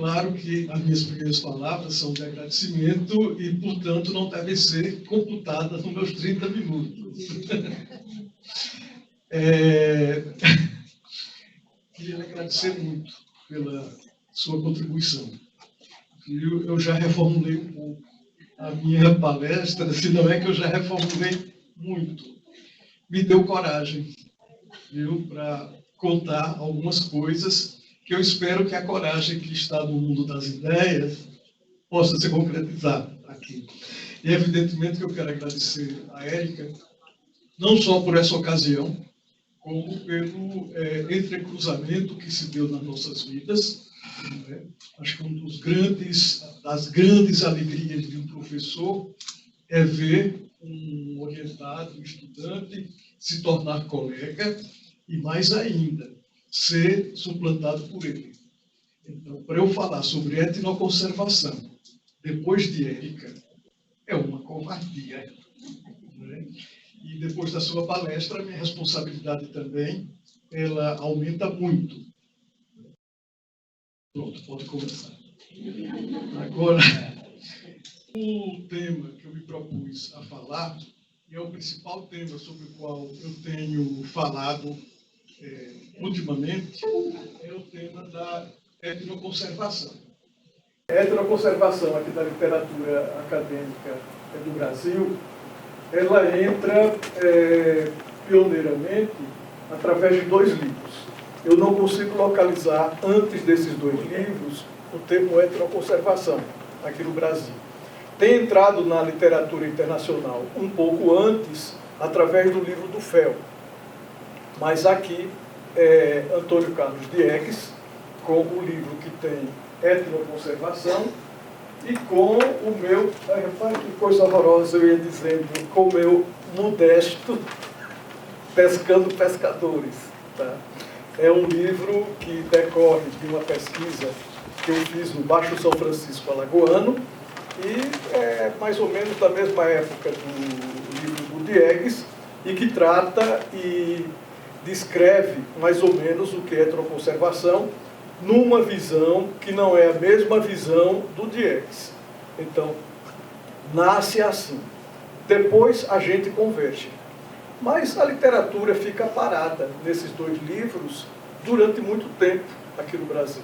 Claro que as minhas primeiras palavras são de agradecimento e, portanto, não devem ser computadas nos meus 30 minutos. Queria lhe agradecer muito pela sua contribuição. Eu já reformulei um pouco a minha palestra, se não é que eu já reformulei muito. Me deu coragem, viu, para contar algumas coisas que eu espero que a coragem que está no mundo das ideias possa ser concretizada aqui. E, evidentemente, que eu quero agradecer a Érica, não só por essa ocasião, como pelo entrecruzamento que se deu nas nossas vidas. Né? Acho que das grandes alegrias de um professor é ver um orientado, um estudante, se tornar colega e, mais ainda, ser suplantado por ele. Então, para eu falar sobre etnoconservação, depois de Érica, é uma covardia. Né? E depois da sua palestra, minha responsabilidade também, ela aumenta muito. Pronto, pode começar. Agora, o tema que eu me propus a falar, e é o principal tema sobre o qual eu tenho falado ultimamente, é o tema da etnoconservação. A etnoconservação aqui da literatura acadêmica do Brasil, ela entra pioneiramente através de 2 livros. Eu não consigo localizar, antes desses 2 livros, o termo etnoconservação aqui no Brasil. Tem entrado na literatura internacional um pouco antes, através do livro do Fel. Mas aqui, Antônio Carlos Diegues, com o livro que tem etnoconservação, e com o meu, repare que coisa horrorosa eu ia dizendo, com o meu modesto Pescando Pescadores. Tá? É um livro que decorre de uma pesquisa que eu fiz no Baixo São Francisco Alagoano, e é mais ou menos da mesma época do livro do Diegues, e que trata e descreve mais ou menos o que é etnoconservação, numa visão que não é a mesma visão do Diegues. Então, nasce assim. Depois a gente converge. Mas a literatura fica parada nesses 2 livros durante muito tempo aqui no Brasil.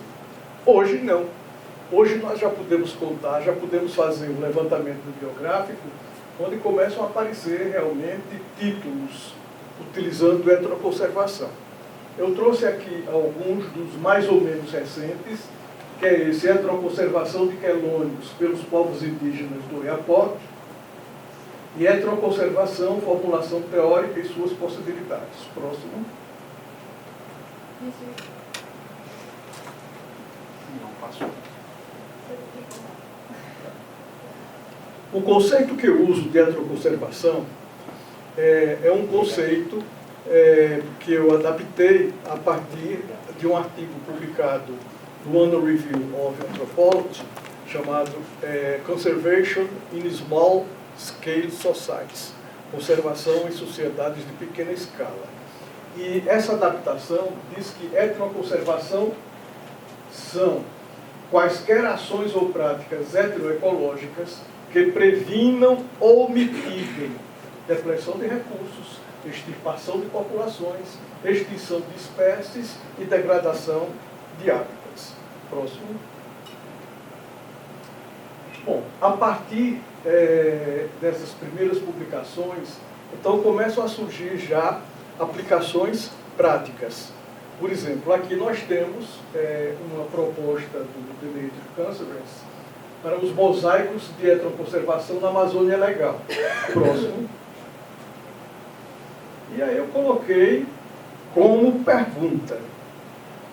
Hoje não. Hoje nós já podemos contar, já podemos fazer um levantamento bibliográfico onde começam a aparecer realmente títulos utilizando etnoconservação. Eu trouxe aqui alguns dos mais ou menos recentes, que é esse Etnoconservação de Quelônios pelos povos indígenas do Oiapoque e Etnoconservação, formulação teórica e suas possibilidades. Próximo. Não, passou. O conceito que eu uso de etnoconservação é um conceito que eu adaptei a partir de um artigo publicado no Annual Review of Anthropology, chamado Conservation in Small Scale Societies, Conservação em Sociedades de Pequena Escala. E essa adaptação diz que etnoconservação são quaisquer ações ou práticas etnoecológicas que previnam ou mitiguem depleção de recursos, extirpação de populações, extinção de espécies e degradação de hábitats. Próximo. Bom, a partir dessas primeiras publicações, então começam a surgir já aplicações práticas. Por exemplo, aqui nós temos uma proposta do Demetrio Couserans para os mosaicos de etnoconservação na Amazônia Legal. Próximo. E aí eu coloquei como pergunta: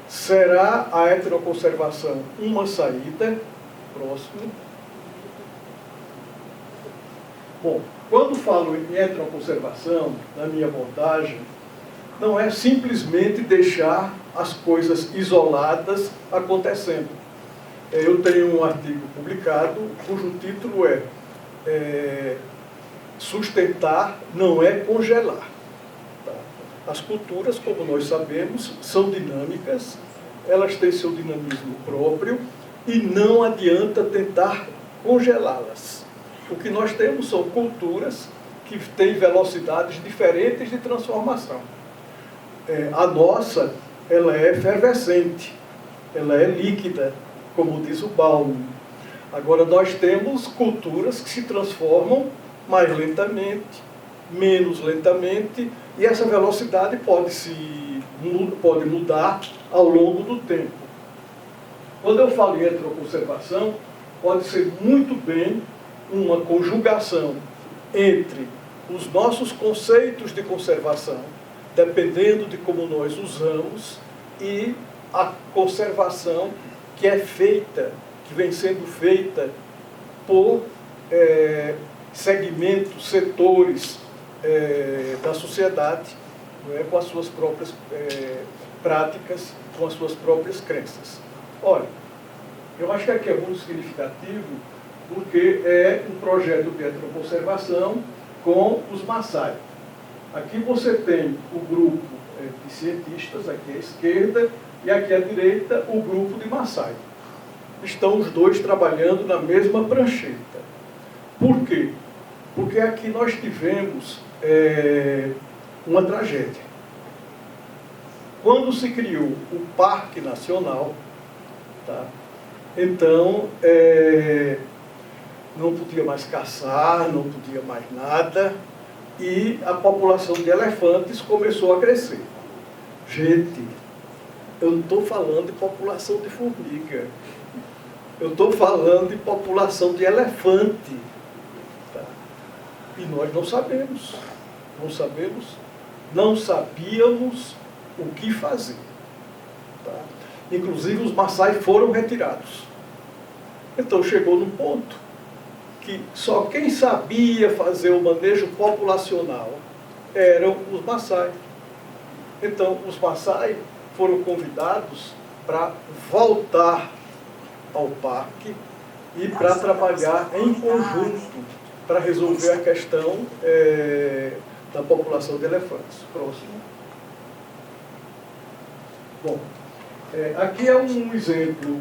será a etnoconservação uma saída? Próximo. Bom, quando falo em etnoconservação, na minha abordagem, não é simplesmente deixar as coisas isoladas acontecendo. Eu tenho um artigo publicado cujo título é Sustentar não é congelar. As culturas, como nós sabemos, são dinâmicas, elas têm seu dinamismo próprio e não adianta tentar congelá-las. O que nós temos são culturas que têm velocidades diferentes de transformação. A nossa, ela é efervescente, ela é líquida, como diz o Bauman. Agora, nós temos culturas que se transformam mais lentamente, menos lentamente, e essa velocidade pode mudar ao longo do tempo. Quando eu falo em antropoconservação, pode ser muito bem uma conjugação entre os nossos conceitos de conservação, dependendo de como nós usamos, e a conservação que é feita, que vem sendo feita por segmentos, setores da sociedade, não é, com as suas próprias práticas, com as suas próprias crenças. Olha, eu acho que aqui é muito significativo, porque é um projeto de antropoconservação com os Maasai. Aqui você tem o grupo de cientistas, aqui à esquerda, e aqui à direita o grupo de Maasai. Estão os dois trabalhando na mesma prancheta. Por quê? Porque aqui nós tivemos uma tragédia. Quando se criou o Parque Nacional, tá? Então, não podia mais caçar, não podia mais nada, e a população de elefantes começou a crescer. Gente, eu não estou falando de população de formiga, eu estou falando de população de elefante. Tá? E nós não sabemos, não sabíamos o que fazer. Tá? Inclusive os Maasai foram retirados. Então chegou num ponto que só quem sabia fazer o manejo populacional eram os Maasai. Então os Maasai foram convidados para voltar ao parque e para trabalhar em conjunto para resolver a questão da população de elefantes. Próximo. Bom, aqui é um exemplo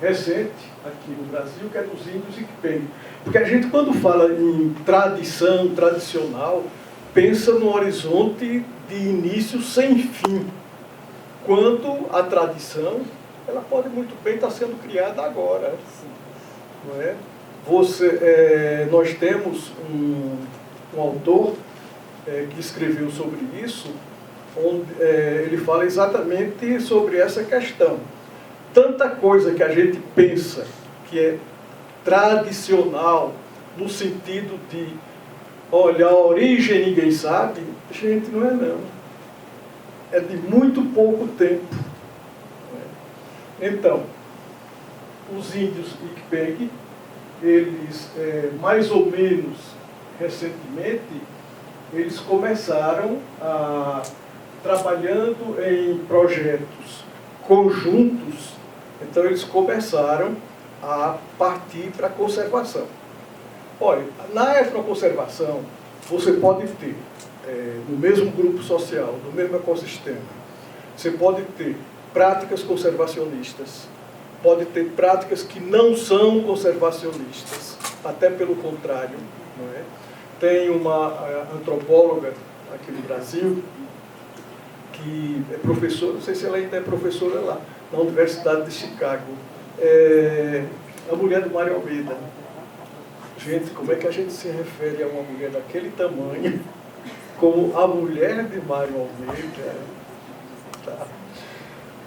recente, aqui no Brasil, que é dos índios Iquipeng. Porque a gente, quando fala em tradição, tradicional, pensa no horizonte de início sem fim. Quando a tradição, ela pode muito bem estar sendo criada agora. Não é? Nós temos um autor que escreveu sobre isso, onde ele fala exatamente sobre essa questão. Tanta coisa que a gente pensa que é tradicional, no sentido de, olha, a origem ninguém sabe, gente, não é não. É de muito pouco tempo. Então, os índios Iquipeng, eles, mais ou menos recentemente, eles começaram trabalhando em projetos conjuntos, então eles começaram a partir para a conservação. Olha, na etnoconservação, você pode ter, no mesmo grupo social, no mesmo ecossistema, você pode ter práticas conservacionistas, pode ter práticas que não são conservacionistas, até pelo contrário, não é? Tem uma antropóloga aqui no Brasil, que é professora, não sei se ela ainda é professora lá, na Universidade de Chicago, a mulher do Mário Almeida. Gente, como é que a gente se refere a uma mulher daquele tamanho, como a mulher de Mário Almeida? Tá.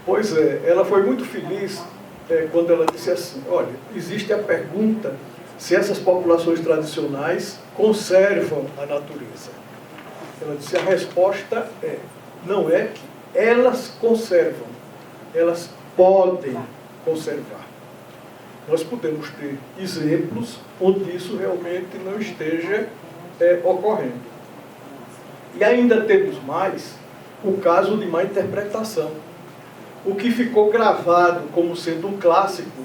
Pois ela foi muito feliz quando ela disse assim, olha, existe a pergunta se essas populações tradicionais conservam a natureza. Ela disse, a resposta não é que elas conservam, elas podem conservar. Nós podemos ter exemplos onde isso realmente não esteja ocorrendo. E ainda temos mais o caso de má interpretação. O que ficou gravado como sendo um clássico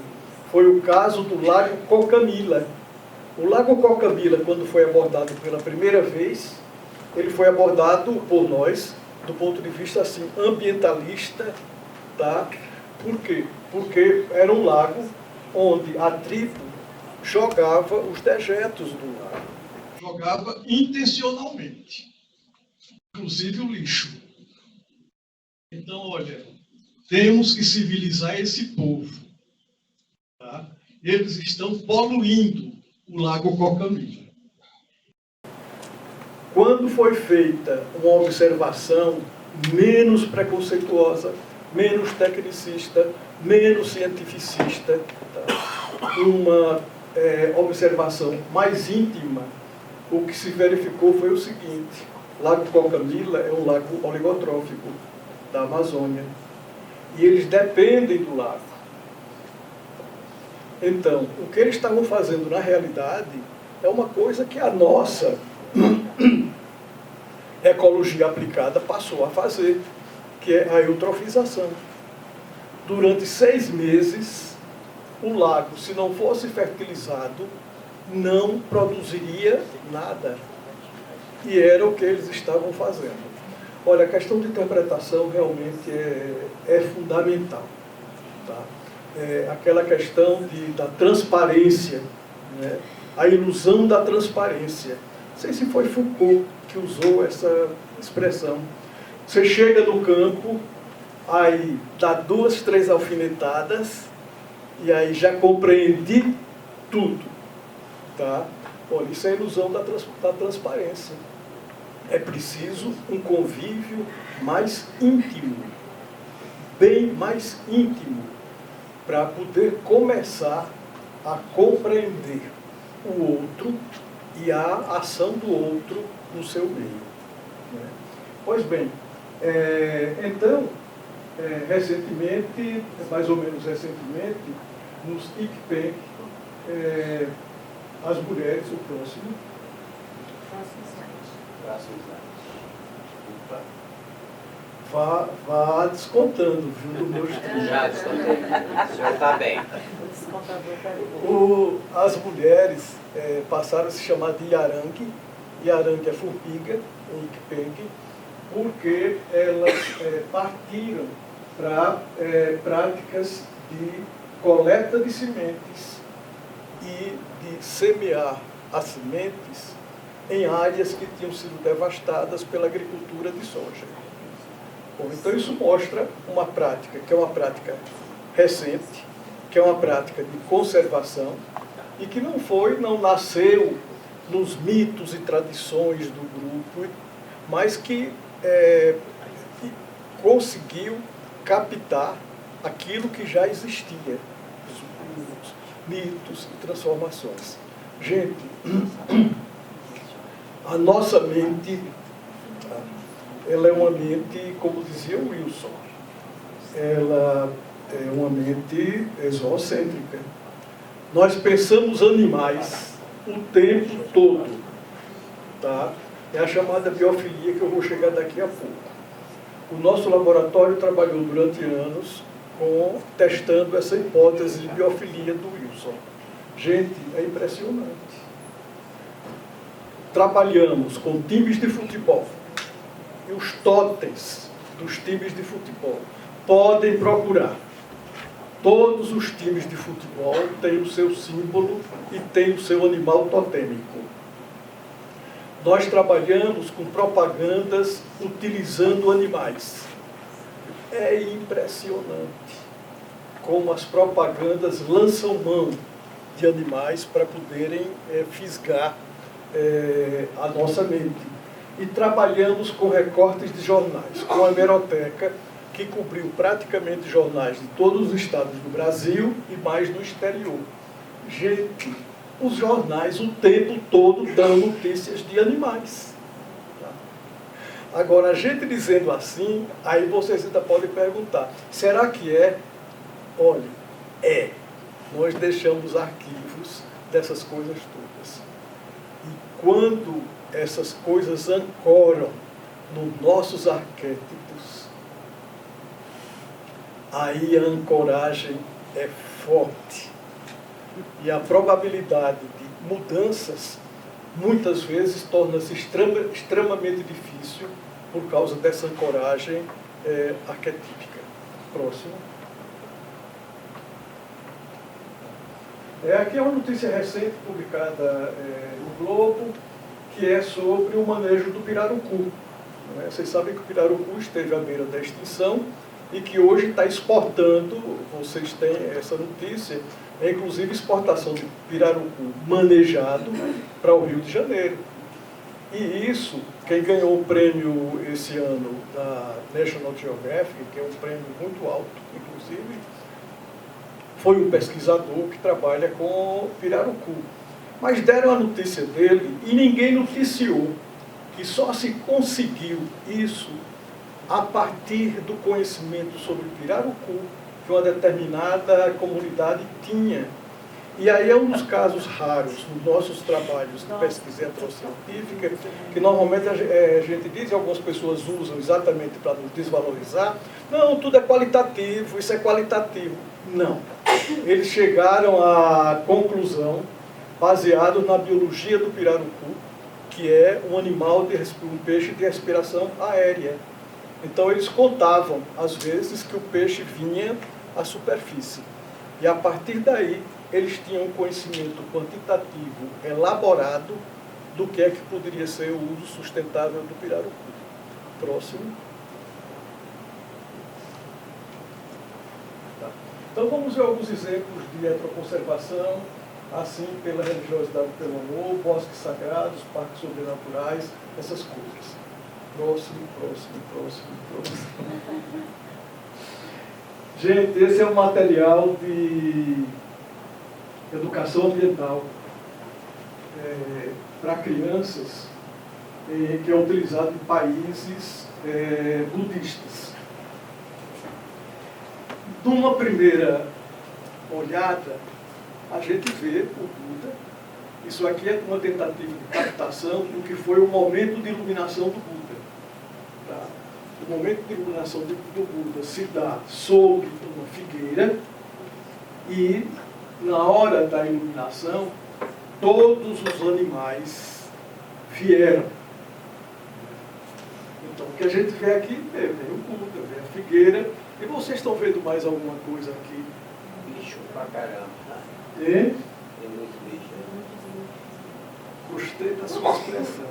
foi o caso do Lago Cocamilla. O Lago Cocamilla, quando foi abordado pela primeira vez, ele foi abordado por nós do ponto de vista assim, ambientalista, tá? Por quê? porque era um lago onde a tribo jogava os dejetos do lago. Jogava intencionalmente, inclusive o lixo. Então, olha, temos que civilizar esse povo. Tá? Eles estão poluindo o Lago Cocamilla. Quando foi feita uma observação menos preconceituosa, menos tecnicista, menos cientificista, tá? Uma observação mais íntima, o que se verificou foi o seguinte: Lago Cocamilla é um lago oligotrófico da Amazônia e eles dependem do lago. Então, o que eles estavam fazendo na realidade é uma coisa que a nossa ecologia aplicada passou a fazer, que é a eutrofização. Durante 6 meses, o lago, se não fosse fertilizado, não produziria nada. E era o que eles estavam fazendo. Olha, a questão de interpretação realmente é fundamental. Tá? Aquela questão da transparência, né? A ilusão da transparência. Não sei se foi Foucault que usou essa expressão. Você chega no campo, aí dá 2, 3 alfinetadas, e aí já compreendi tudo. Tá? Olha, isso é a ilusão da transparência. É preciso um convívio mais íntimo, bem mais íntimo, para poder começar a compreender o outro e a ação do outro no seu meio. Né? Pois bem, então, recentemente, mais ou menos recentemente, nos ICPEC, as mulheres, o próximo vá descontando, viu, do meu estudo. Já descontei. O senhor está bem. As mulheres passaram a se chamar de Yarangue. Yarangue é formiga, em Ikpeng, porque elas partiram para práticas de coleta de sementes e de semear as sementes em áreas que tinham sido devastadas pela agricultura de soja. Bom, então isso mostra uma prática, que é uma prática recente, que é uma prática de conservação e que não nasceu nos mitos e tradições do grupo, mas que conseguiu captar aquilo que já existia, os mitos e transformações. Gente, a nossa mente, ela é uma mente, como dizia o Wilson, ela é uma mente exocêntrica. Nós pensamos animais o tempo todo. Tá? É a chamada biofilia que eu vou chegar daqui a pouco. O nosso laboratório trabalhou durante anos testando essa hipótese de biofilia do Wilson. Gente, é impressionante. Trabalhamos com times de futebol. E os totens dos times de futebol podem procurar. Todos os times de futebol têm o seu símbolo e têm o seu animal totêmico. Nós trabalhamos com propagandas utilizando animais. É impressionante como as propagandas lançam mão de animais para poderem fisgar a nossa mente. E trabalhamos com recortes de jornais, com a hemeroteca, que cobriu praticamente jornais de todos os estados do Brasil e mais do exterior. Gente, os jornais o tempo todo dão notícias de animais. Tá? Agora, a gente dizendo assim, aí vocês ainda podem perguntar, será que é? Olha, nós deixamos arquivos dessas coisas todas. E quando essas coisas ancoram nos nossos arquétipos, aí a ancoragem é forte. E a probabilidade de mudanças, muitas vezes, torna-se extremamente difícil por causa dessa ancoragem arquetípica. Próximo. Aqui é uma notícia recente publicada no Globo, que é sobre o manejo do pirarucu. Vocês sabem que o pirarucu esteve à beira da extinção e que hoje está exportando, vocês têm essa notícia, inclusive exportação de pirarucu manejado para o Rio de Janeiro. E isso, quem ganhou o prêmio esse ano da National Geographic, que é um prêmio muito alto, inclusive, foi um pesquisador que trabalha com pirarucu. Mas deram a notícia dele e ninguém noticiou que só se conseguiu isso a partir do conhecimento sobre pirarucu que uma determinada comunidade tinha. E aí é um dos casos raros nos nossos trabalhos de pesquisa científica, que normalmente a gente diz, e algumas pessoas usam exatamente para nos desvalorizar, não, tudo é qualitativo, isso é qualitativo. Não. Eles chegaram à conclusão, baseado na biologia do pirarucu, que é um animal, um peixe de respiração aérea. Então eles contavam, às vezes, que o peixe vinha à superfície. E a partir daí, eles tinham um conhecimento quantitativo elaborado do que é que poderia ser o uso sustentável do pirarucu. Próximo. Tá. Então vamos ver alguns exemplos de heteroconservação, assim pela religiosidade pelo amor, bosques sagrados, parques sobrenaturais, essas coisas. Próximo. Gente, esse é um material de educação ambiental para crianças, que é utilizado em países budistas. Numa primeira olhada, a gente vê o Buda. Isso aqui é uma tentativa de captação do que foi o momento de iluminação do Buda. Tá? O momento de iluminação do Buda se dá sob uma figueira e, na hora da iluminação, todos os animais vieram. Então, o que a gente vê aqui, vem o Buda, vem a figueira, e vocês estão vendo mais alguma coisa aqui? Bicho pra caramba. E? Tem muito bicho. Gostei da sua expressão.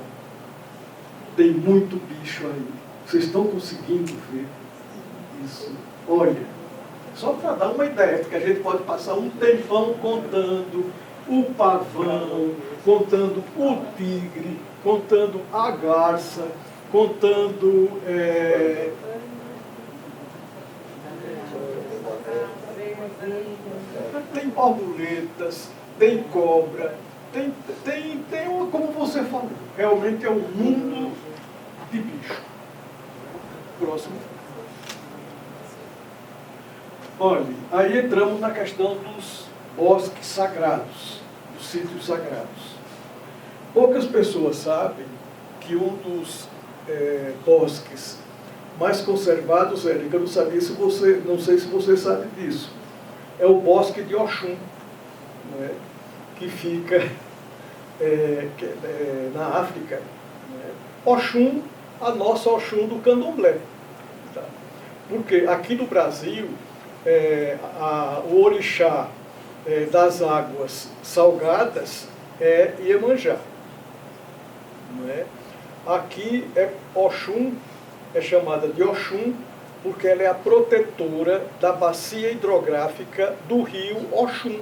Tem muito bicho aí. Vocês estão conseguindo ver isso? Olha, só para dar uma ideia, porque a gente pode passar um tempão contando o pavão, contando o tigre, contando a garça, contando... Tem borboletas, tem cobra, tem como você falou, realmente é um mundo de bicho. Próximo. Olha, aí entramos na questão dos bosques sagrados, dos sítios sagrados. Poucas pessoas sabem que um dos bosques mais conservados, Érica, eu não sei se você sabe disso, é o bosque de Oxum, não é? Que fica na África. Não é? Oxum, a nossa Oxum do Candomblé. Tá? Porque aqui no Brasil, o orixá das águas salgadas é Iemanjá. Não é? Aqui Oxum é chamada de Oxum porque ela é a protetora da bacia hidrográfica do rio Oxum.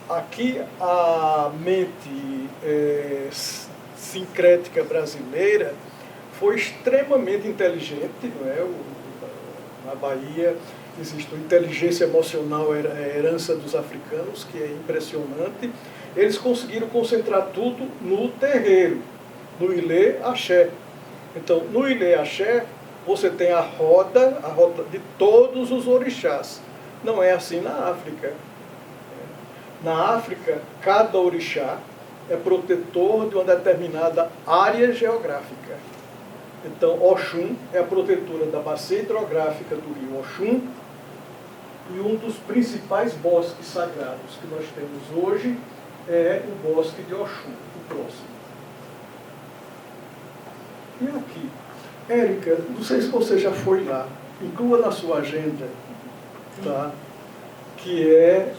Aqui a mente sincrética brasileira foi extremamente inteligente, não é? Na Bahia existe uma inteligência emocional, a herança dos africanos, que é impressionante. Eles conseguiram concentrar tudo no terreiro, no Ilê Axé. Então, no Ilê Axé, você tem a roda de todos os orixás. Não é assim na África. Na África, cada orixá é protetor de uma determinada área geográfica. Então, Oxum é a protetora da bacia hidrográfica do rio Oxum, e um dos principais bosques sagrados que nós temos hoje é o bosque de Oxum, o próximo. E aqui, Érica, não sei se você já foi lá, inclua na sua agenda, tá? Que é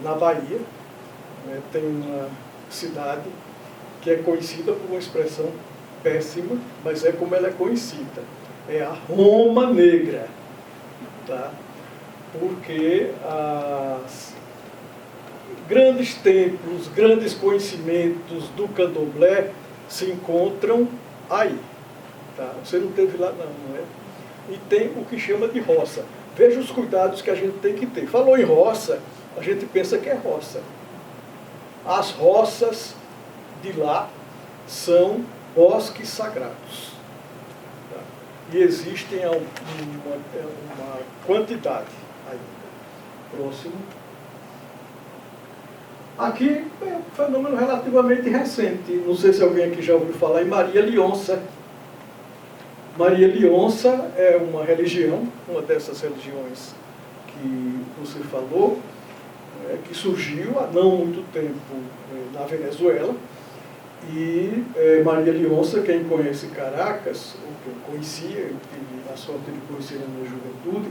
na Bahia, né, tem uma cidade que é conhecida por uma expressão péssima, mas é como ela é conhecida. É a Roma Negra. Tá? Porque os grandes templos, grandes conhecimentos do candomblé se encontram aí. Tá? Você não teve lá não é? E tem o que chama de roça. Veja os cuidados que a gente tem que ter. Falou em roça, a gente pensa que é roça. As roças de lá são bosques sagrados. Tá? E existem uma quantidade ainda. Próximo. Aqui é um fenômeno relativamente recente. Não sei se alguém aqui já ouviu falar em Maria Lionça. Maria Lionça é uma religião, uma dessas religiões que você falou, que surgiu há não muito tempo na Venezuela. E Maria Lionça, quem conhece Caracas, ou quem conhecia, eu tive a sorte de conhecer na minha juventude,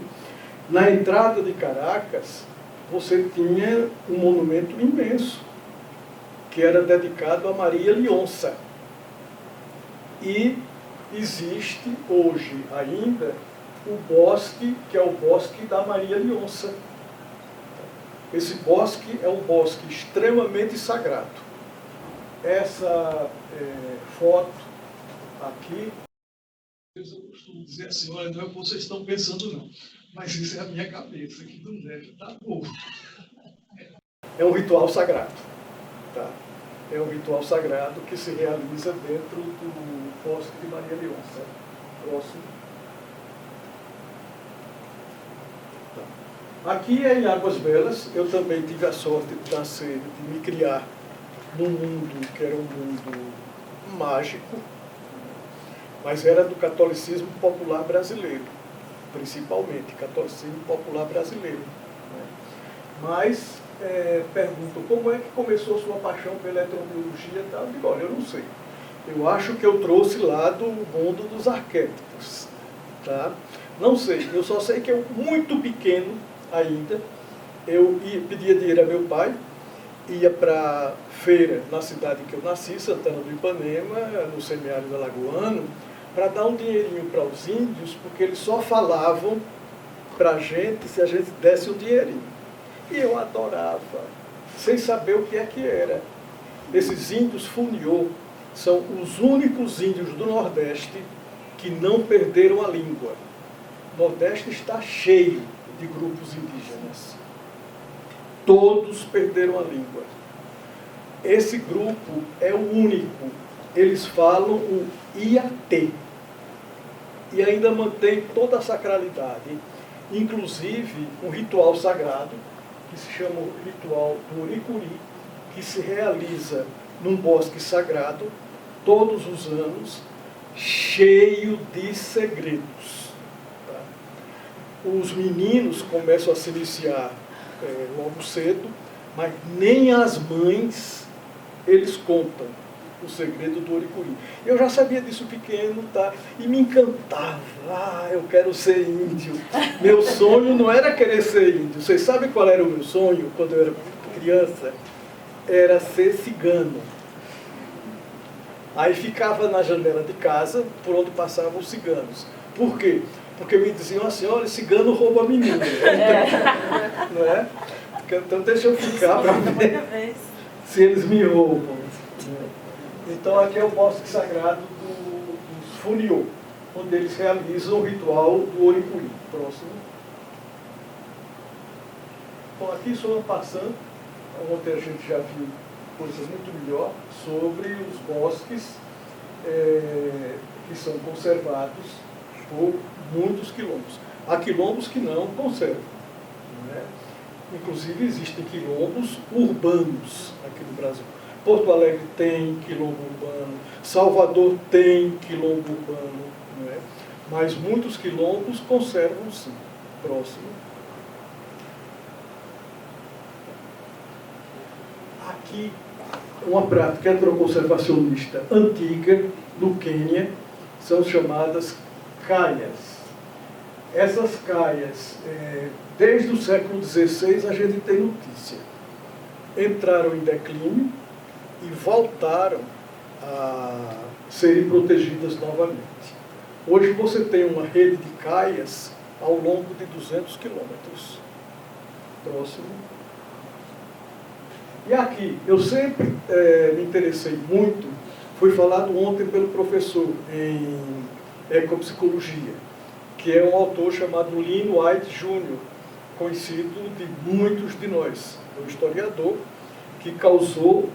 na entrada de Caracas, você tinha um monumento imenso, que era dedicado a Maria Lionça. E existe hoje ainda o bosque, que é o bosque da Maria Lionça. Esse bosque é um bosque extremamente sagrado. Essa foto aqui, eu costumo dizer assim, olha, não é o que vocês estão pensando não, mas isso é a minha cabeça, que não deve estar boa. É um ritual sagrado. Tá? É um ritual sagrado que se realiza dentro do bosque de Maria Lionça. Próximo. Tá. Aqui é em Águas Belas. Eu também tive a sorte de nascer, de me criar num mundo que era um mundo mágico, mas era do catolicismo popular brasileiro, principalmente, catolicismo popular brasileiro. Né? Mas pergunto, como é que começou a sua paixão pela eletrobiologia? Eu digo, olha, eu não sei. Eu acho que eu trouxe lá do mundo dos arquétipos. Tá? Não sei, eu só sei que eu, muito pequeno ainda, eu pedia dinheiro a meu pai, ia para feira na cidade que eu nasci, Santana do Ipanema, no semiárido alagoano, para dar um dinheirinho para os índios, porque eles só falavam para a gente se a gente desse um dinheirinho. E eu adorava, sem saber o que é que era. Esses índios Funiô são os únicos índios do Nordeste que não perderam a língua. O Nordeste está cheio de grupos indígenas. Todos perderam a língua. Esse grupo é o único. Eles falam o Iatê. E ainda mantém toda a sacralidade. Inclusive, um ritual sagrado, que se chama o ritual do Oricuri, que se realiza num bosque sagrado, todos os anos, cheio de segredos. Tá? Os meninos começam a se iniciar logo cedo, mas nem as mães eles contam o segredo do Oricuri. Eu já sabia disso pequeno, tá? E me encantava. Ah, eu quero ser índio. Meu sonho não era querer ser índio. Vocês sabem qual era o meu sonho quando eu era criança? Era ser cigano. Aí ficava na janela de casa, por onde passavam os ciganos. Por quê? Porque me diziam assim, olha, cigano rouba menino. Não é? Então deixa eu ficar para ver se eles me roubam. Então aqui é o bosque sagrado dos Funiô, onde eles realizam o ritual do Oricuri. Próximo. Bom, aqui só passando, ontem a gente já viu coisa muito melhor sobre os bosques que são conservados por muitos quilombos. Há quilombos que não conservam. Né? Inclusive existem quilombos urbanos aqui no Brasil. Porto Alegre tem quilombo urbano, Salvador tem quilombo urbano, não é? Mas muitos quilombos conservam sim. Próximo. Aqui, uma prática antroconservacionista antiga no Quênia, são chamadas caias. Essas caias, desde o século XVI, a gente tem notícia. Entraram em declínio e voltaram a serem protegidas novamente. Hoje você tem uma rede de caias ao longo de 200 quilômetros. Próximo. E aqui, eu sempre me interessei muito, foi falado ontem pelo professor em ecopsicologia, que é um autor chamado Lynn White Jr., conhecido de muitos de nós, um historiador que causou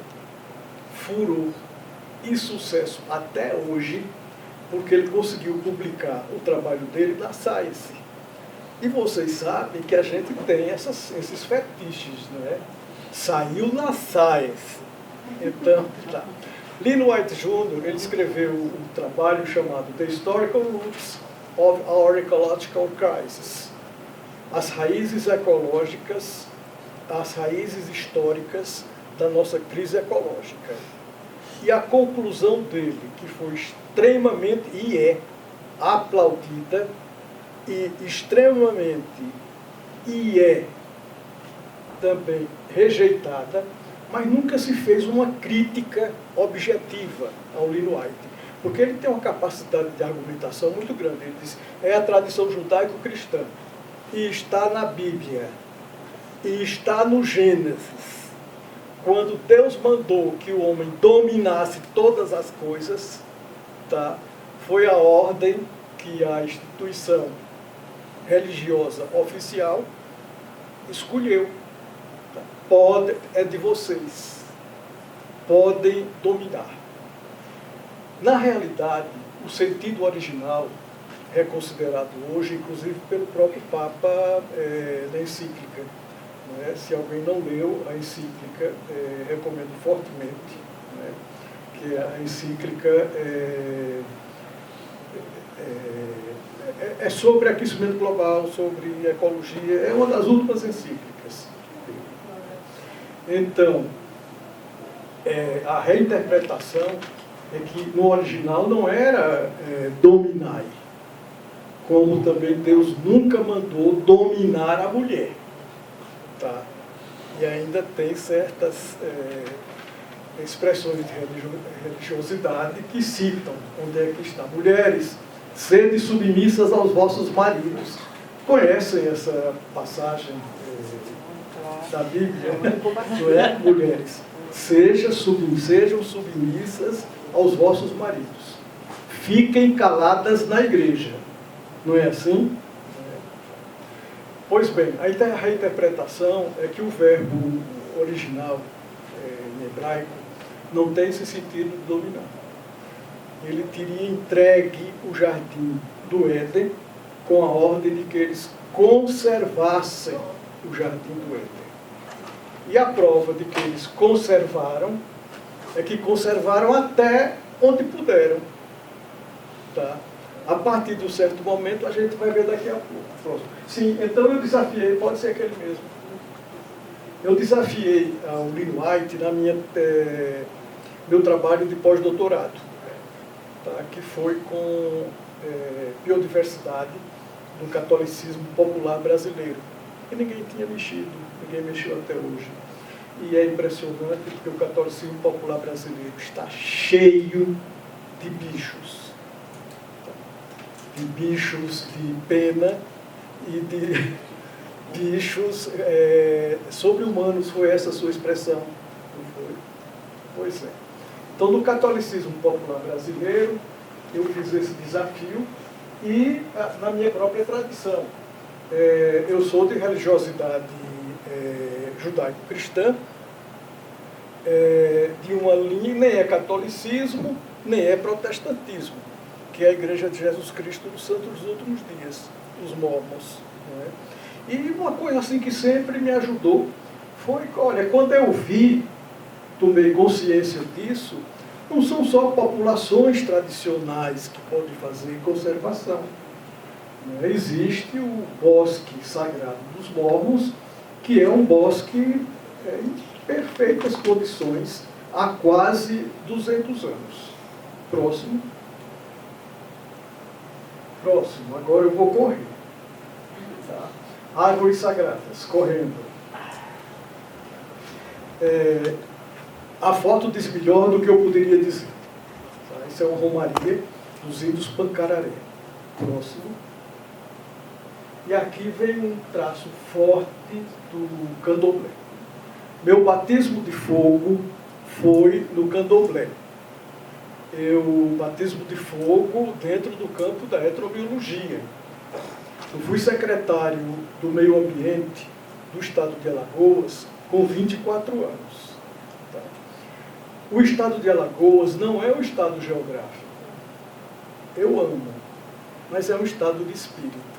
furor e sucesso até hoje, porque ele conseguiu publicar o trabalho dele na Science. E vocês sabem que a gente tem esses fetiches, não é? Saiu na Science. Então, tá. Lynn White Jr., ele escreveu um trabalho chamado The Historical Roots of Our Ecological Crisis. As raízes ecológicas, as raízes históricas da nossa crise ecológica. E a conclusão dele, que foi extremamente, e é aplaudida, e extremamente, e é também rejeitada, mas nunca se fez uma crítica objetiva ao Lynn White, porque ele tem uma capacidade de argumentação muito grande. Ele diz, é a tradição judaico-cristã, e está na Bíblia, e está no Gênesis. Quando Deus mandou que o homem dominasse todas as coisas, tá? Foi a ordem que a instituição religiosa oficial escolheu. Tá? É de vocês. Podem dominar. Na realidade, o sentido original é considerado hoje, inclusive pelo próprio Papa, na encíclica. Né? Se alguém não leu a encíclica, recomendo fortemente, né? Que a encíclica é sobre aquecimento global, sobre ecologia, é uma das últimas encíclicas. Então, a reinterpretação é que no original não era dominai, como também Deus nunca mandou dominar a mulher. Tá? E ainda tem certas expressões de religiosidade que citam onde é que está. Mulheres, sede submissas aos vossos maridos. Conhecem essa passagem da Bíblia? Não é? Mulheres, sejam submissas aos vossos maridos. Fiquem caladas na igreja. Não é assim? Pois bem, a reinterpretação é que o verbo original em hebraico não tem esse sentido de dominar. Ele teria entregue o jardim do Éden com a ordem de que eles conservassem o jardim do Éden. E a prova de que eles conservaram é que conservaram até onde puderam. Tá? A partir de um certo momento, a gente vai ver daqui a pouco. Sim, então eu desafiei, pode ser aquele mesmo. Eu desafiei ao Lynn White na meu trabalho de pós-doutorado, tá? Que foi com biodiversidade do catolicismo popular brasileiro. E ninguém tinha mexido, ninguém mexeu até hoje. E é impressionante porque o catolicismo popular brasileiro está cheio de bichos. De bichos de pena e de bichos sobre-humanos, foi essa a sua expressão. Não foi? Pois é. Então, no catolicismo popular brasileiro, eu fiz esse desafio e na minha própria tradição. Eu sou de religiosidade judaico-cristã, de uma linha, nem é catolicismo, nem é protestantismo, que é a Igreja de Jesus Cristo dos Santos dos Últimos Dias, os mormons. Né? E uma coisa assim que sempre me ajudou foi, olha, quando eu tomei consciência disso, não são só populações tradicionais que podem fazer conservação. Né? Existe o bosque sagrado dos mormons, que é um bosque em perfeitas condições há quase 200 anos. Próximo, agora eu vou correr. árvores sagradas, correndo. A foto diz melhor do que eu poderia dizer. Tá? Isso é uma romaria dos índios Pancararé. Próximo. E aqui vem um traço forte do candomblé. Meu batismo de fogo foi no candomblé. Batismo de fogo dentro do campo da etnobiologia. Eu fui secretário do meio ambiente do estado de Alagoas com 24 anos. Tá? O estado de Alagoas não é um estado geográfico. Eu amo, mas é um estado de espírito.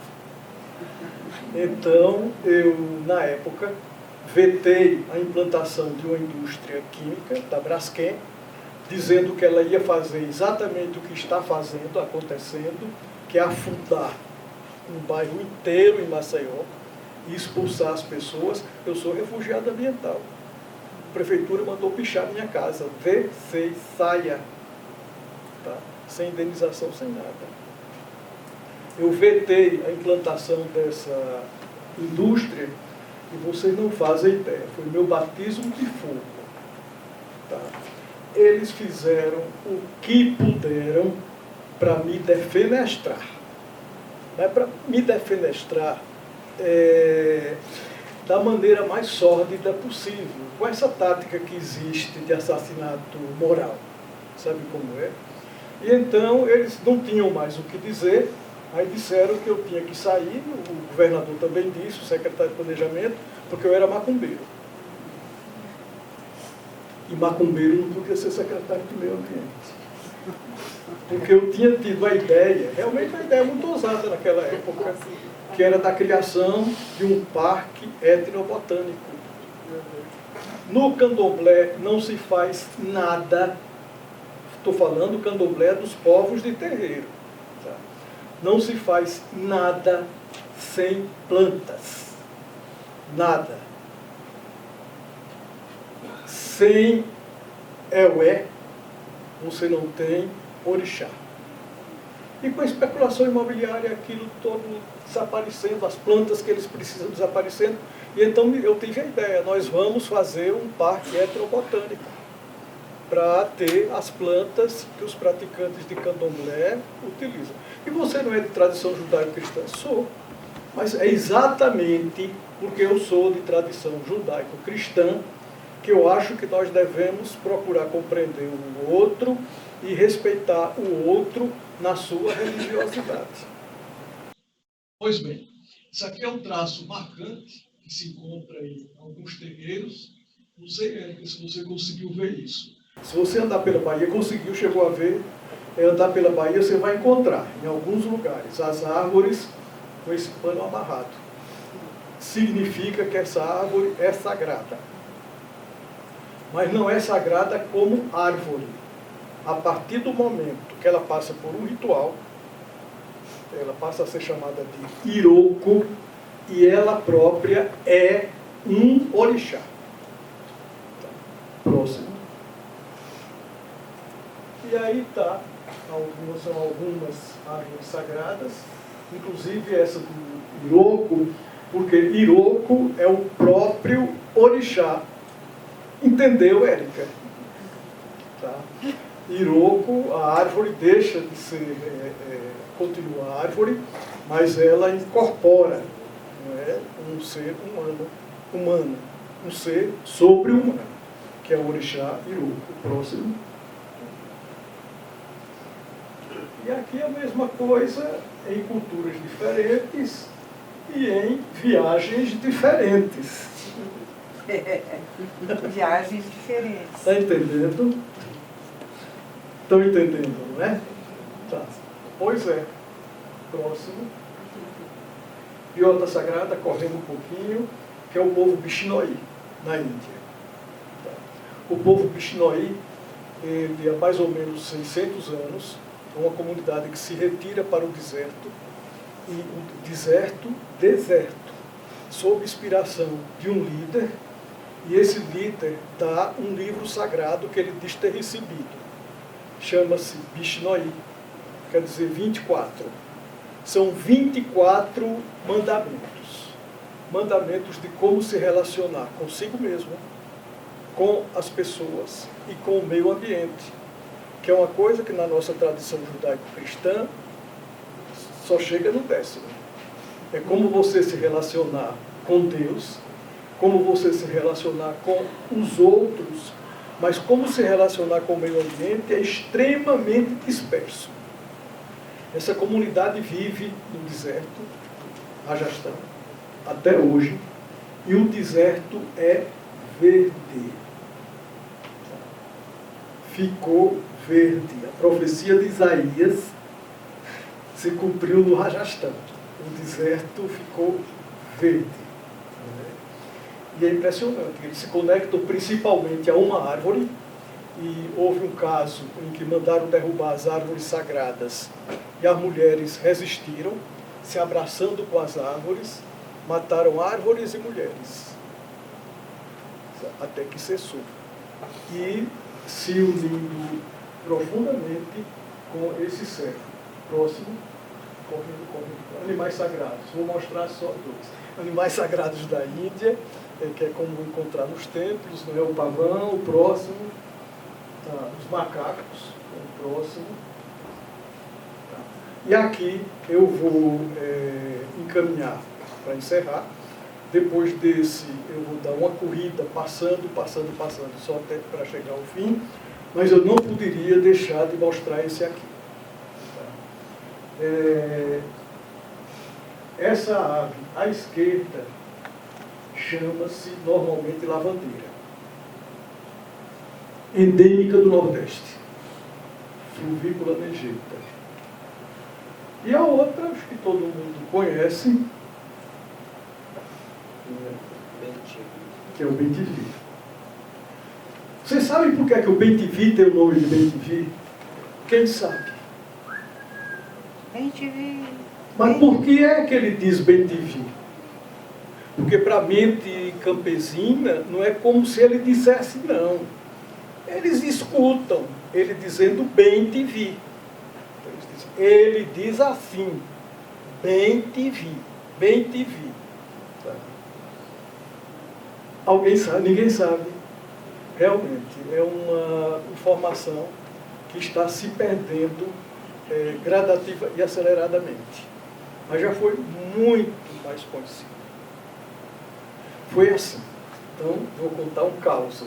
Então, eu, na época, vetei a implantação de uma indústria química, da Braskem, dizendo que ela ia fazer exatamente o que está acontecendo, que é afundar um bairro inteiro em Maceió e expulsar as pessoas. Eu sou refugiado ambiental. A prefeitura mandou pichar minha casa. Vê, saia. Tá? Sem indenização, sem nada. Eu vetei a implantação dessa indústria e vocês não fazem ideia. Foi meu batismo de fogo. Tá? Eles fizeram o que puderam para me defenestrar. Mas para me defenestrar da maneira mais sórdida possível, com essa tática que existe de assassinato moral. Sabe como é? E então eles não tinham mais o que dizer, aí disseram que eu tinha que sair, o governador também disse, o secretário de Planejamento, porque eu era macumbeiro. E macumbeiro não podia ser secretário de Meio Ambiente. Porque eu tinha tido a ideia, realmente uma ideia muito ousada naquela época, que era da criação de um parque etnobotânico. No candomblé não se faz nada, estou falando candomblé dos povos de terreiro, tá? Não se faz nada sem plantas. Nada. Sem Eué, você não tem orixá. E com a especulação imobiliária, aquilo todo desaparecendo, as plantas que eles precisam desaparecendo. E então eu tive a ideia, nós vamos fazer um parque etnobotânico para ter as plantas que os praticantes de candomblé utilizam. E você não é de tradição judaico-cristã? Sou. Mas é exatamente porque eu sou de tradição judaico-cristã que eu acho que nós devemos procurar compreender o outro e respeitar o outro na sua religiosidade. Pois bem, isso aqui é um traço marcante que se encontra em alguns terreiros. Não sei, Érica, se você conseguiu ver isso. Se você andar pela Bahia, chegou a ver, andar pela Bahia, você vai encontrar, em alguns lugares, as árvores com esse pano amarrado. Significa que essa árvore é sagrada. Mas não é sagrada como árvore. A partir do momento que ela passa por um ritual, ela passa a ser chamada de Iroko, e ela própria é um orixá. Próximo. E aí são algumas árvores sagradas, inclusive essa do Iroko, porque Iroko é o próprio orixá. Entendeu, Érica? Tá? Iroko, a árvore deixa de ser, continua árvore, mas ela incorpora, não é, um ser humano, um ser sobre-humano, que é o orixá Iroko. Próximo. E aqui a mesma coisa em culturas diferentes e em viagens diferentes. Viagens diferentes. Está entendendo? Estão entendendo, não é? Tá. Pois é. Próximo. Piota Sagrada, correndo um pouquinho, que é o povo Bishnoi, na Índia. Tá. O povo Bishnoi, ele há mais ou menos 600 anos, é uma comunidade que se retira para o deserto, e o deserto, sob inspiração de um líder, e esse líder dá um livro sagrado que ele diz ter recebido. Chama-se Bishnoi, quer dizer 24. São 24 mandamentos. mandamentos de como se relacionar consigo mesmo, com as pessoas e com o meio ambiente, que é uma coisa que na nossa tradição judaico-cristã só chega no 10º. É como você se relacionar com Deus, como você se relacionar com os outros, mas como se relacionar com o meio ambiente é extremamente disperso. Essa comunidade vive no deserto, Rajastão, até hoje, e o deserto é verde. Ficou verde. A profecia de Isaías se cumpriu no Rajastão. O deserto ficou verde. E é impressionante. Eles se conectam principalmente a uma árvore, e houve um caso em que mandaram derrubar as árvores sagradas e as mulheres resistiram, se abraçando com as árvores, mataram árvores e mulheres, até que cessou. E se unindo profundamente com esse servo. Próximo, correndo. Animais sagrados. Vou mostrar só dois. Animais sagrados da Índia, que é como encontrar nos templos, não é? O pavão, o próximo, os macacos, o próximo. Tá. E aqui eu vou encaminhar para encerrar. Depois desse, eu vou dar uma corrida, passando, só até para chegar ao fim, mas eu não poderia deixar de mostrar esse aqui. Tá. Essa ave à esquerda chama-se normalmente lavandeira, endêmica do Nordeste, Fluvícula negeta. E a outra, acho que todo mundo conhece, que é o bem-te-vi. Vocês sabem por que é que o bem-te-vi tem o nome de bem-te-vi? Quem sabe? Bem-te-vi. Mas por que é que ele diz bem-te-vi? Porque para a mente campesina não é como se ele dissesse não. Eles escutam ele dizendo bem-te-vi. Ele diz assim, bem-te-vi, bem-te-vi. Tá. Alguém sabe? Ninguém sabe. Realmente, é uma informação que está se perdendo gradativa e aceleradamente. Mas já foi muito mais conhecido. Foi assim. Então, vou contar um caos.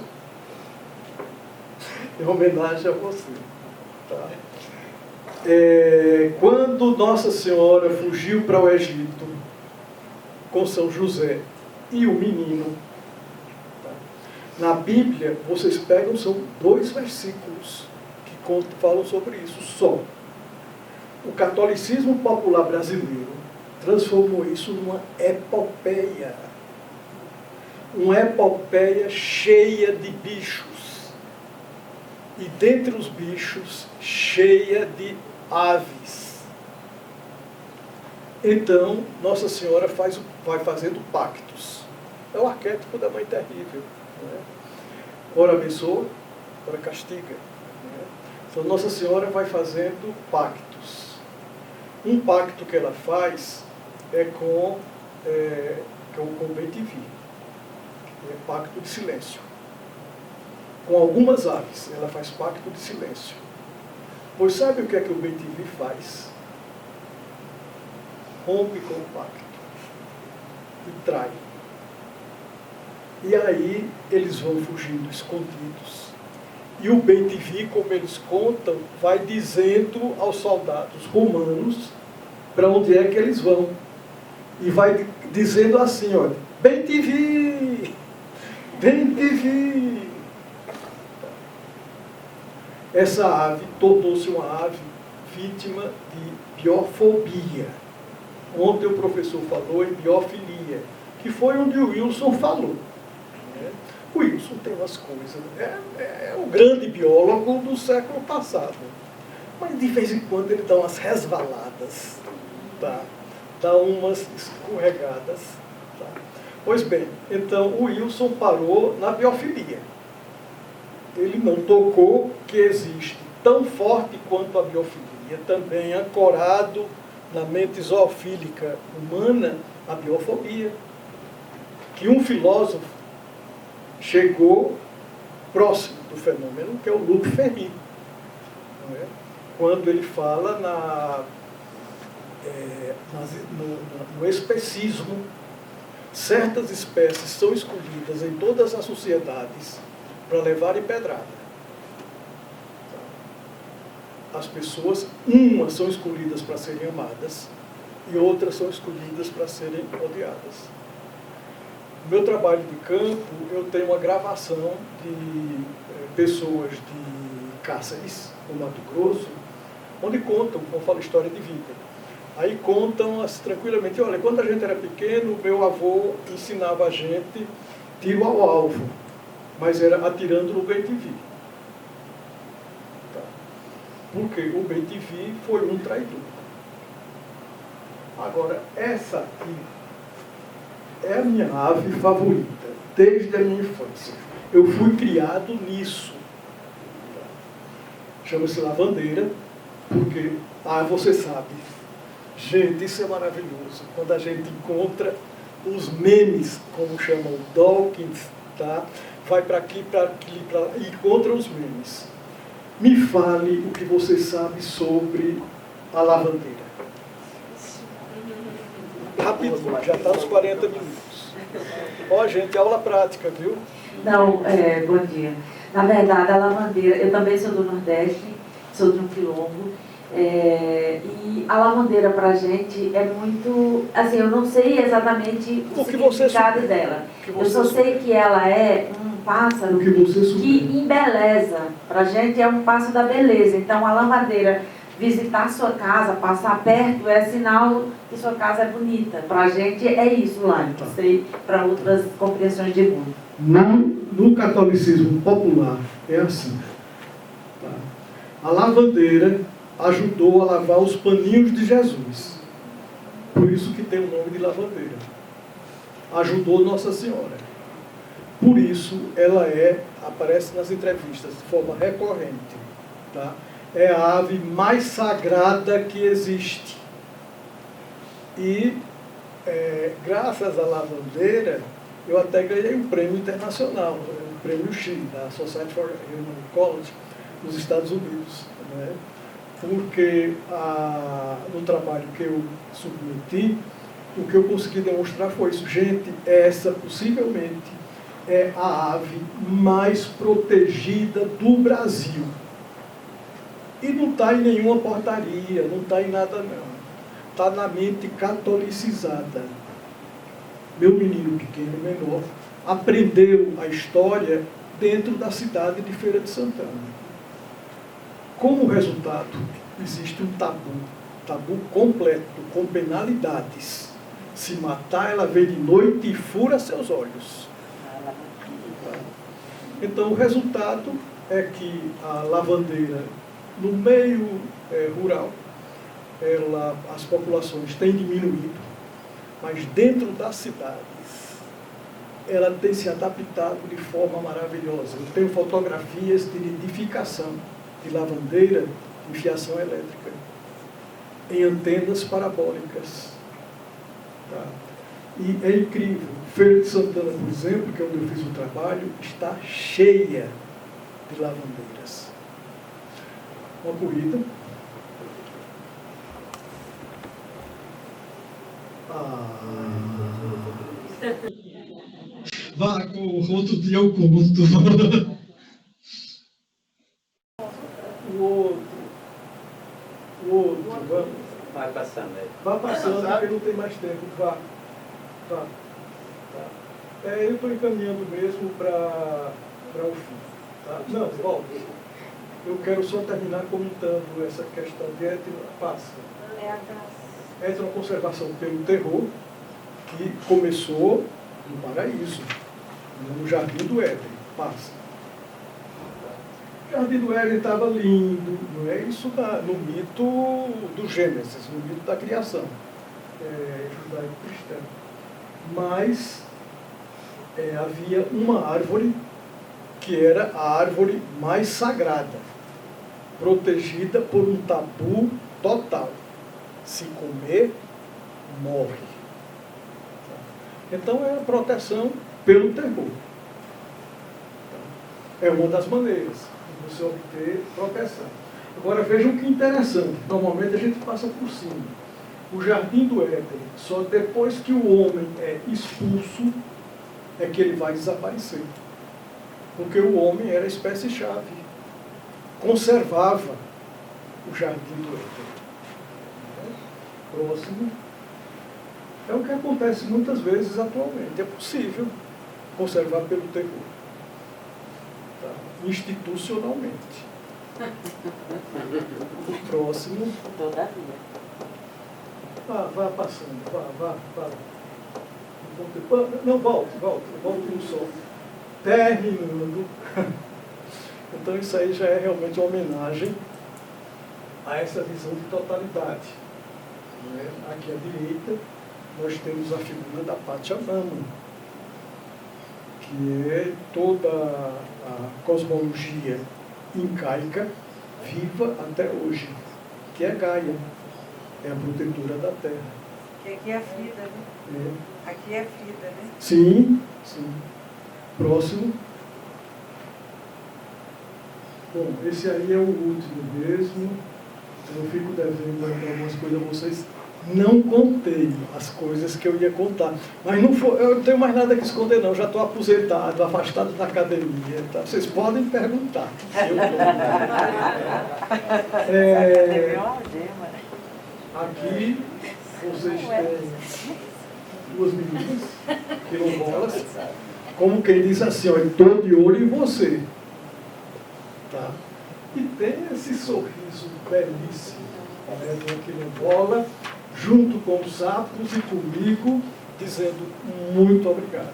Em homenagem a você. Tá? Quando Nossa Senhora fugiu para o Egito com São José e o menino, tá? Na Bíblia, vocês pegam, são 2 versículos que falam sobre isso só. O catolicismo popular brasileiro transformou isso numa epopeia. Uma epopeia cheia de bichos. E dentre os bichos, cheia de aves. Então, Nossa Senhora vai fazendo pactos. É o arquétipo da Mãe Terrível. Né? Ora abençoa, ora castiga. Né? Então, Nossa Senhora vai fazendo pactos. Um pacto que ela faz é com o bem-te-vi. É pacto de silêncio. Com algumas aves, ela faz pacto de silêncio. Pois sabe o que é que o bem-te-vi faz? Rompe com o pacto. E trai. E aí eles vão fugindo escondidos. E o bem-te-vi, como eles contam, vai dizendo aos soldados romanos para onde é que eles vão. E vai dizendo assim, olha, bem-te-vi, bem-te-vi. Essa ave tornou-se uma ave vítima de biofobia. Ontem o professor falou em biofilia, que foi onde o Wilson falou. O Wilson tem umas coisas, é o grande biólogo do século passado. Mas de vez em quando ele dá umas resvaladas, tá? Dá umas escorregadas. Tá? Pois bem, então o Wilson parou na biofilia. Ele não tocou que existe tão forte quanto a biofilia, também ancorado na mente zoofílica humana, a biofobia. que um filósofo chegou próximo do fenômeno, que é o Luc Ferry, não é? Quando ele fala no especismo, certas espécies são escolhidas em todas as sociedades para levarem pedrada. As pessoas, umas são escolhidas para serem amadas e outras são escolhidas para serem odiadas. No meu trabalho de campo, eu tenho uma gravação de pessoas de Cáceres, no Mato Grosso, onde contam, como eu falo, história de vida. Aí contam tranquilamente, olha, quando a gente era pequeno, meu avô ensinava a gente tiro ao alvo, mas era atirando no bem-te-vi. Tá. Porque o bem-te-vi foi um traidor. Agora, essa aqui é a minha ave favorita, desde a minha infância. Eu fui criado nisso. Chama-se lavandeira, porque, você sabe, gente, isso é maravilhoso. Quando a gente encontra os memes, como chamam Dawkins, tá? Vai para aqui, para aqui, para lá, e encontra os memes. Me fale o que você sabe sobre a lavandeira. Rapidinho, já está nos 40 minutos. Ó, gente, aula prática, viu? Não, bom dia. Na verdade, a lavandeira, eu também sou do Nordeste, sou de um quilombo, e a lavandeira para a gente é muito, assim, eu não sei exatamente o significado dela. Eu só sei que ela é um pássaro que embeleza. Para a gente é um pássaro da beleza. Então, a lavandeira, visitar sua casa, passar perto, é sinal que sua casa é bonita. Para a gente é isso lá, não sei para outras compreensões de mundo. No catolicismo popular é assim. Tá? A lavandeira ajudou a lavar os paninhos de Jesus. Por isso que tem o nome de lavandeira. Ajudou Nossa Senhora. Por isso ela aparece nas entrevistas de forma recorrente. Tá? É a ave mais sagrada que existe. E, graças à lavandeira, eu até ganhei um prêmio internacional, um prêmio X, da Society for Human Ecology, nos Estados Unidos. Né? Porque no trabalho que eu submeti, o que eu consegui demonstrar foi isso. Gente, essa possivelmente é a ave mais protegida do Brasil. E não está em nenhuma portaria, não está em nada não. Está na mente catolicizada. Meu menino pequeno, menor, aprendeu a história dentro da cidade de Feira de Santana. Como resultado, existe um tabu completo, com penalidades. Se matar, ela vem de noite e fura seus olhos. Então, o resultado é que a lavandeira, no meio rural, as populações têm diminuído, mas dentro das cidades, ela tem se adaptado de forma maravilhosa. Eu tenho fotografias de nidificação de lavandeira em fiação elétrica, em antenas parabólicas. Tá? E é incrível. Feira de Santana, por exemplo, que é onde eu fiz o trabalho, está cheia de lavandeiras. Uma corrida. Vá, com outro dia eu conto. O outro, vamos. Vai passando aí. Vá passando, porque não tem mais tempo. Vá. Tá. Eu estou encaminhando mesmo para o fim. Tá? Não, volta. Eu quero só terminar comentando essa questão de etnoconservação pelo terror, que começou no Paraíso, no Jardim do Éden. Passa. O Jardim do Éden estava lindo, não é isso no mito do Gênesis, no mito da criação judaico-cristã. Mas havia uma árvore que era a árvore mais sagrada, protegida por um tabu total. Se comer, morre. Então é a proteção pelo terror. É uma das maneiras de você obter proteção. Agora vejam que interessante, normalmente a gente passa por cima. O jardim do Éden, só depois que o homem é expulso, é que ele vai desaparecer. Porque o homem era a espécie-chave, conservava o jardim do Éden. Próximo. É o que acontece muitas vezes atualmente. É possível conservar pelo terror. Tá? Institucionalmente. Próximo. Todavia. Vá passando, vá. Não, volte no sol. Terminando. Então isso aí já é realmente uma homenagem a essa visão de totalidade. Aqui à direita, nós temos a figura da Pachamama, que é toda a cosmologia incaica viva até hoje, que é Gaia, é a protetora da Terra. Que aqui é a Frida, né? Aqui é a Frida, né? Sim. Próximo. Bom, esse aí é o último mesmo. Eu fico devendo algumas coisas a vocês. Não contei as coisas que eu ia contar. Mas não foi, eu não tenho mais nada que esconder, não. Já estou aposentado, afastado da academia. Tá? Vocês podem perguntar. Aqui vocês têm duas meninas quilombolas. Como quem diz assim, ó, estou de olho em você. Tá? E tem esse sorriso belíssimo, né, de uma quilombola, junto com os sapos e comigo, dizendo muito obrigado.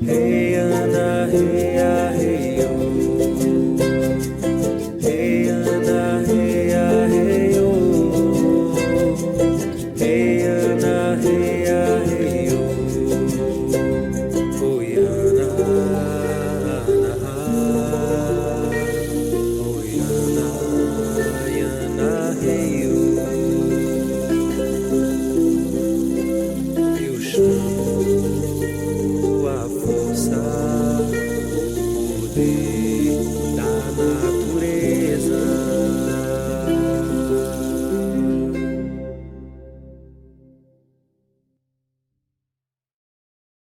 Hey Ana, hey a, hey oh. Hey Ana, hey a, hey oh. Hey Ana, hey a, hey oh. Oi Ana, Oi Ana, Ana, hey